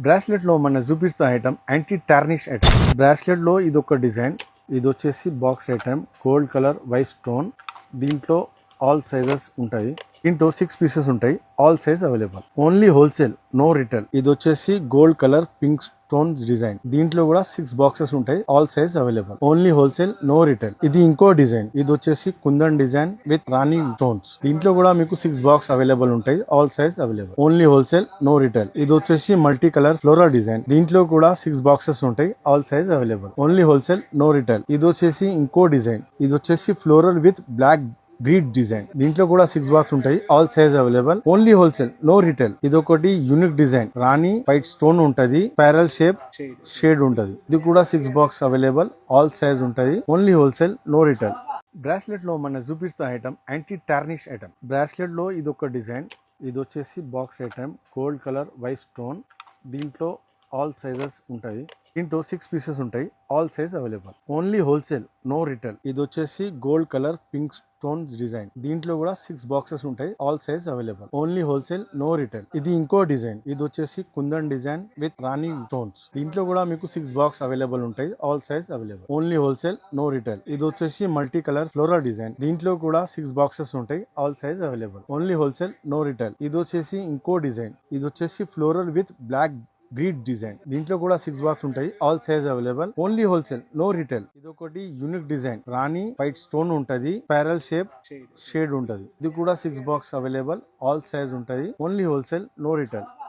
Bracelet లో మన చూపిస్తున్న item anti tarnish item. Bracelet లో ఇది ఒక డిజైన్, ఇది వచ్చేసి box item, gold colour white stone. దీంట్లో ఆల్ సైజెస్ ఉంటాయి. దీంట్లో 6 పీసెస్ ఉంటాయి. All size available. Only wholesale, no retail. ఇది వచ్చేసి gold colour pink stone design. దీంట్లో కూడా 6 బాక్సెస్ ఉంటాయి. All size available. Only wholesale, no retail. ఇది ఇంకో డిజైన్, ఇది వచ్చేసి kundan design with rani stones. దీంట్లో కూడా మీకు 6 బాక్స్ అవైలబుల్ ఉంటాయి. All size available. Only wholesale, no retail. ఇది వచ్చేసి మల్టీ కలర్ ఫ్లోరల్ డిజైన్. దీంట్లో కూడా 6 బాక్సెస్ ఉంటాయి. All size available. Only wholesale, no retail. ఇది వచ్చేసి ఇంకో డిజైన్, ఇది వచ్చేసి floral with black grid design. దీంట్లో కూడా 6 బాక్స్ ఉంటాయి. All size available. Only wholesale, no retail. ఇది ఒకటి యూనిక్ డిజైన్, రాణి వైట్ స్టోన్ ఉంటది, ప్యారల్ షేప్ షేడ్ ఉంటది. ఇది కూడా 6 బాక్స్ అవైలబుల్. ఆల్ సైజ్ ఉంటది. Only wholesale, no retail. Bracelet లో మన చూపిస్తున్న item anti tarnish item. Bracelet లో ఇది ఒక డిజైన్, ఇది వచ్చేసి box item, gold colour white stone. దీంట్లో ఆల్ సైజెస్ ఉంటాయి. దీంట్లో 6 పీసెస్ ఉంటాయి. All size available. Only wholesale, no retail. ఇది వచ్చేసి gold colour pink stone design. దీంట్లో కూడా 6 బాక్సెస్ ఉంటాయి. All size available. Only wholesale, no retail. ఇది ఇంకో డిజైన్, ఇది వచ్చేసి kundan design with rani stones. దీంట్లో కూడా మీకు 6 బాక్స్ అవైలబుల్ ఉంటాయి. All size available. Only wholesale, no retail. ఇది వచ్చేసి మల్టీ కలర్ ఫ్లోరల్ డిజైన్. దీంట్లో కూడా 6 బాక్సెస్ ఉంటాయి. All size available. Only wholesale, no retail. ఇది వచ్చేసి ఇంకో డిజైన్, ఇది వచ్చేసి floral with black grid design. దీంట్లో కూడా 6 బాక్స్ ఉంటాయి. All size available. Only wholesale, no retail. ఇది ఒకటి యూనిక్ డిజైన్, రాణి వైట్ స్టోన్ ఉంటది, ప్యారల్ షేప్ షేడ్ ఉంటది. ఇది కూడా 6 బాక్స్ అవైలబుల్. ఆల్ సైజ్ ఉంటది. Only wholesale, no retail.